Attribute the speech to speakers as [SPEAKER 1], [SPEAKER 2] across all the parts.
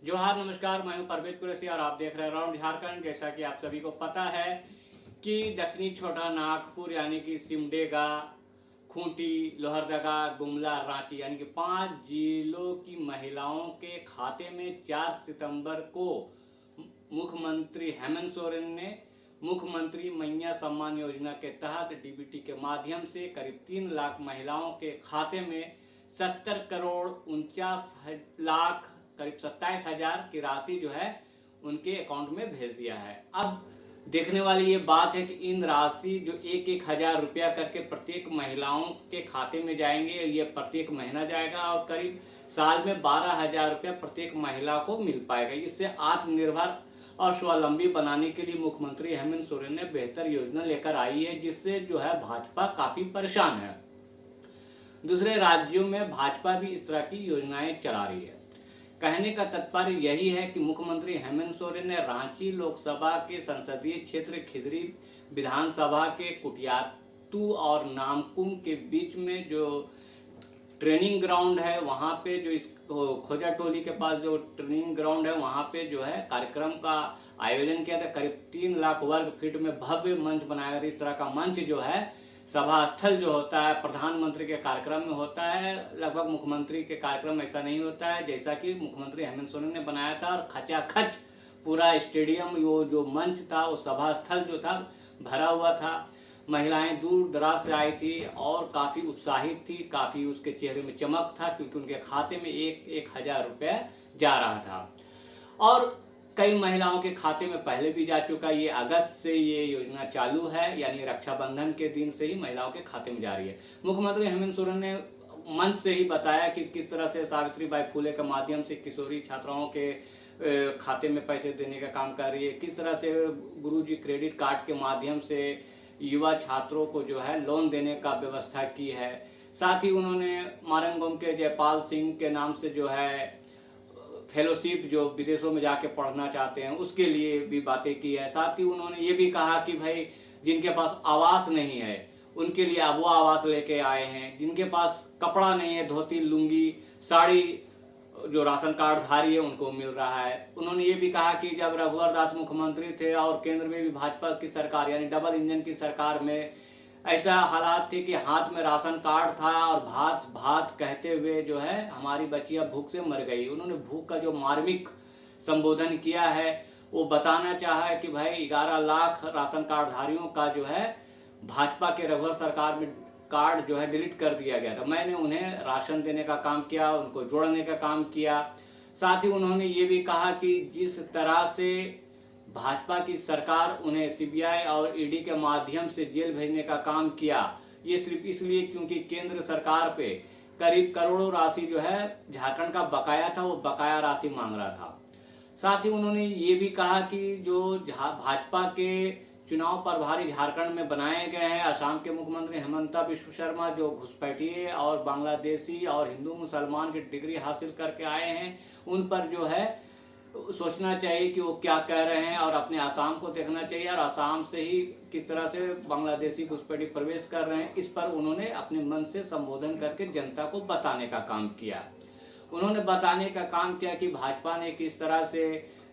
[SPEAKER 1] जोहार नमस्कार, मैं हूं परवेज कुरैशी और आप देख रहे हैं राउंड झारखंड। जैसा कि आप सभी को पता है कि दक्षिणी छोटा नागपुर यानी कि सिमडेगा, खूंटी, लोहरदगा, गुमला, रांची यानी कि 5 जिलों की महिलाओं के खाते में 4 सितंबर को मुख्यमंत्री हेमंत सोरेन ने मुख्यमंत्री मैया सम्मान योजना के तहत डीबीटी के माध्यम से करीब 3 लाख महिलाओं के खाते में 70 करोड़ 49 लाख करीब 27,000 की राशि जो है उनके अकाउंट में भेज दिया है। अब देखने वाली ये बात है कि इन राशि जो 1,000 रुपया करके प्रत्येक महिलाओं के खाते में जाएंगे, ये प्रत्येक महीना जाएगा और करीब साल में 12,000 रुपया प्रत्येक महिला को मिल पाएगा। इससे आत्मनिर्भर और स्वावलंबी बनाने के लिए मुख्यमंत्री हेमंत सोरेन ने बेहतर योजना लेकर आई है, जिससे जो है भाजपा काफी परेशान है। दूसरे राज्यों में भाजपा भी इस तरह की योजनाएं चला रही है। कहने का तात्पर्य यही है कि मुख्यमंत्री हेमंत सोरेन ने रांची लोकसभा के संसदीय क्षेत्र खिजरी विधानसभा के कुटियातू और नामकुम के बीच में जो ट्रेनिंग ग्राउंड है, वहाँ पे जो इस खोजा टोली के पास जो ट्रेनिंग ग्राउंड है, वहाँ पे जो है कार्यक्रम का आयोजन किया था। करीब 3 लाख वर्ग फीट में भव्य मंच बनाया गया। इस तरह का मंच जो है सभा स्थल जो होता है प्रधानमंत्री के कार्यक्रम में होता है, लगभग मुख्यमंत्री के कार्यक्रम में ऐसा नहीं होता है। जैसा कि मुख्यमंत्री हेमंत सोरेन ने बनाया था और खचाखच पूरा स्टेडियम वो जो मंच था, वो सभा स्थल जो था भरा हुआ था। महिलाएं दूर दराज से आई थी और काफ़ी उत्साहित थी, काफ़ी उसके चेहरे में चमक था, क्योंकि उनके खाते में 1,000 रुपये जा रहा था। और कई महिलाओं के खाते में पहले भी जा चुका। ये अगस्त से ये योजना चालू है, यानी रक्षाबंधन के दिन से ही महिलाओं के खाते में जा रही है। मुख्यमंत्री हेमंत सोरेन ने मंच से ही बताया कि किस तरह से सावित्रीबाई फुले के माध्यम से किशोरी छात्राओं के खाते में पैसे देने का काम कर रही है, किस तरह से गुरुजी क्रेडिट कार्ड के माध्यम से युवा छात्रों को जो है लोन देने का व्यवस्था की है। साथ ही उन्होंने मारंगोम के जयपाल सिंह के नाम से जो है फेलोशिप जो विदेशों में जाके पढ़ना चाहते हैं उसके लिए भी बातें की है। साथ ही उन्होंने ये भी कहा कि भाई जिनके पास आवास नहीं है उनके लिए अब वो आवास लेके आए हैं। जिनके पास कपड़ा नहीं है, धोती लुंगी साड़ी जो राशन कार्ड धारी है उनको मिल रहा है। उन्होंने ये भी कहा कि जब रघुवर दास मुख्यमंत्री थे और केंद्र में भी भाजपा की सरकार यानी डबल इंजन की सरकार में ऐसा हालात थे कि हाथ में राशन कार्ड था और भात भात कहते हुए जो है हमारी बच्चियां भूख से मर गई। उन्होंने भूख का जो मार्मिक संबोधन किया है वो बताना चाहा है कि भाई 11 लाख राशन कार्डधारियों का जो है भाजपा के रघुवर सरकार में कार्ड जो है डिलीट कर दिया गया था। मैंने उन्हें राशन देने का काम किया, उनको जोड़ने का काम किया। साथ ही उन्होंने ये भी कहा कि जिस तरह से भाजपा की सरकार उन्हें सीबीआई और ईडी के माध्यम से जेल भेजने का काम किया, ये सिर्फ इसलिए क्योंकि केंद्र सरकार पे करीब करोड़ों राशि जो है झारखंड का बकाया था, वो बकाया राशि मांग रहा था। साथ ही उन्होंने ये भी कहा कि जो भाजपा के चुनाव प्रभारी झारखंड में बनाए गए हैं, असम के मुख्यमंत्री हेमंता बिश्व शर्मा जो घुसपैठिए और बांग्लादेशी और हिंदू मुसलमान की डिग्री हासिल करके आए हैं, उन पर जो है सोचना चाहिए कि वो क्या कह रहे हैं और अपने आसाम को देखना चाहिए और आसाम से ही किस तरह से बांग्लादेशी घुसपैठी प्रवेश कर रहे हैं। इस पर उन्होंने अपने मन से संबोधन करके जनता को बताने का काम किया। उन्होंने बताने का काम किया कि भाजपा ने किस तरह से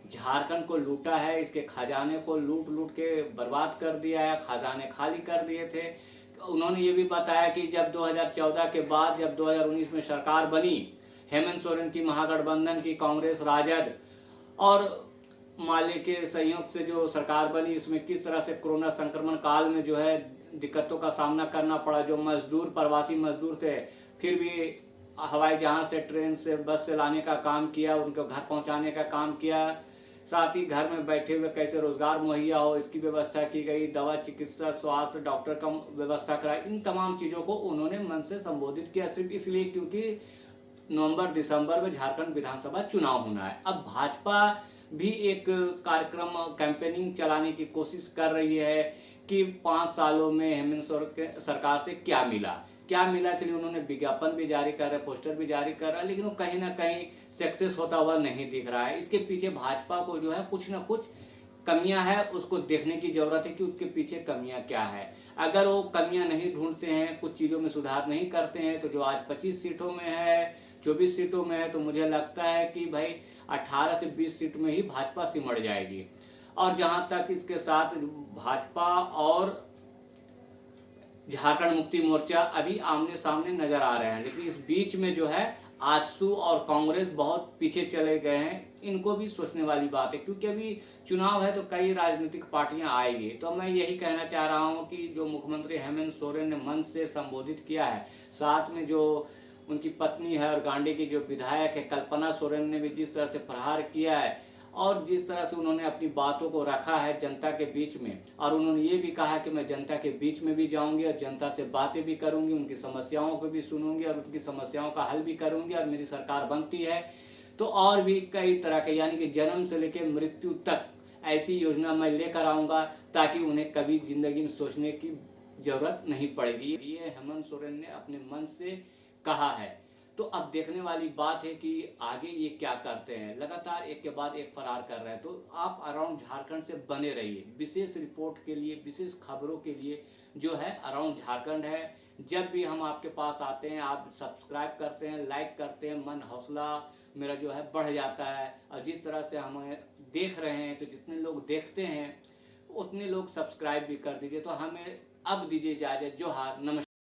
[SPEAKER 1] झारखंड को लूटा है, इसके खजाने को लूट लूट के बर्बाद कर दिया है, खजाने खाली कर दिए थे। उन्होंने ये भी बताया कि जब 2014 के बाद जब 2019 में सरकार बनी, हेमंत सोरेन की महागठबंधन की कांग्रेस राजद और माले के सहयोग से जो सरकार बनी, इसमें किस तरह से कोरोना संक्रमण काल में जो है दिक्कतों का सामना करना पड़ा। जो मजदूर प्रवासी मजदूर थे फिर भी हवाई जहाज से ट्रेन से बस से लाने का काम किया, उनको घर पहुंचाने का काम किया। साथ ही घर में बैठे हुए कैसे रोजगार मुहैया हो इसकी व्यवस्था की गई, दवा चिकित्सा स्वास्थ्य डॉक्टर का व्यवस्था कराई। इन तमाम चीज़ों को उन्होंने मन से संबोधित किया, सिर्फ इसलिए क्योंकि नवंबर दिसंबर में झारखंड विधानसभा चुनाव होना है। अब भाजपा भी एक कार्यक्रम कैंपेनिंग चलाने की कोशिश कर रही है कि 5 सालों में हेमंत सोरेन सरकार से क्या मिला के लिए उन्होंने विज्ञापन भी जारी कर रहे, पोस्टर भी जारी कर रहा है, लेकिन वो कहीं ना कहीं सक्सेस होता हुआ नहीं दिख रहा है। इसके पीछे भाजपा को जो है कुछ ना कुछ कमियां है, उसको देखने की जरूरत है कि उसके पीछे कमियां क्या है। अगर वो कमियां नहीं ढूंढते हैं, कुछ चीज़ों में सुधार नहीं करते हैं, तो जो आज 25 सीटों में है 24 सीटों में है, तो मुझे लगता है कि भाई 18 से 20 सीट में ही भाजपा सिमट जाएगी। और जहां तक इसके साथ भाजपा और झारखंड मुक्ति मोर्चा अभी आमने सामने नजर आ रहे हैं, लेकिन इस बीच में जो है आजसू और कांग्रेस बहुत पीछे चले गए हैं। इनको भी सोचने वाली बात है, क्योंकि अभी चुनाव है तो कई राजनीतिक पार्टियां आएगी। तो मैं यही कहना चाह रहा हूं कि जो मुख्यमंत्री हेमंत सोरेन ने मंच से संबोधित किया है, साथ में जो उनकी पत्नी है और गांडी की जो विधायक है कल्पना सोरेन ने भी जिस तरह से प्रहार किया है और जिस तरह से उन्होंने अपनी बातों को रखा है जनता के बीच में, और उन्होंने ये भी कहा कि मैं जनता के बीच में भी जाऊंगी और जनता से बातें भी करूंगी, उनकी समस्याओं को भी सुनूंगी और उनकी समस्याओं का हल भी करूंगी, और मेरी सरकार बनती है तो और भी कई तरह के, यानी कि जन्म से लेकर मृत्यु तक ऐसी योजना मैं लेकर आऊँगा ताकि उन्हें कभी जिंदगी में सोचने की जरूरत नहीं पड़ेगी। ये हेमंत सोरेन ने अपने मन से कहा है। तो अब देखने वाली बात है कि आगे ये क्या करते हैं। लगातार एक के बाद एक फरार कर रहे हैं, तो आप अराउंड झारखंड से बने रहिए। विशेष रिपोर्ट के लिए, विशेष खबरों के लिए जो है अराउंड झारखंड है। जब भी हम आपके पास आते हैं, आप सब्सक्राइब करते हैं, लाइक करते हैं, मन हौसला मेरा जो है बढ़ जाता है। और जिस तरह से हमें देख रहे हैं, तो जितने लोग देखते हैं उतने लोग सब्सक्राइब भी कर दीजिए। तो हमें अब दीजिए इजाज़त। जोहार, नमस्कार।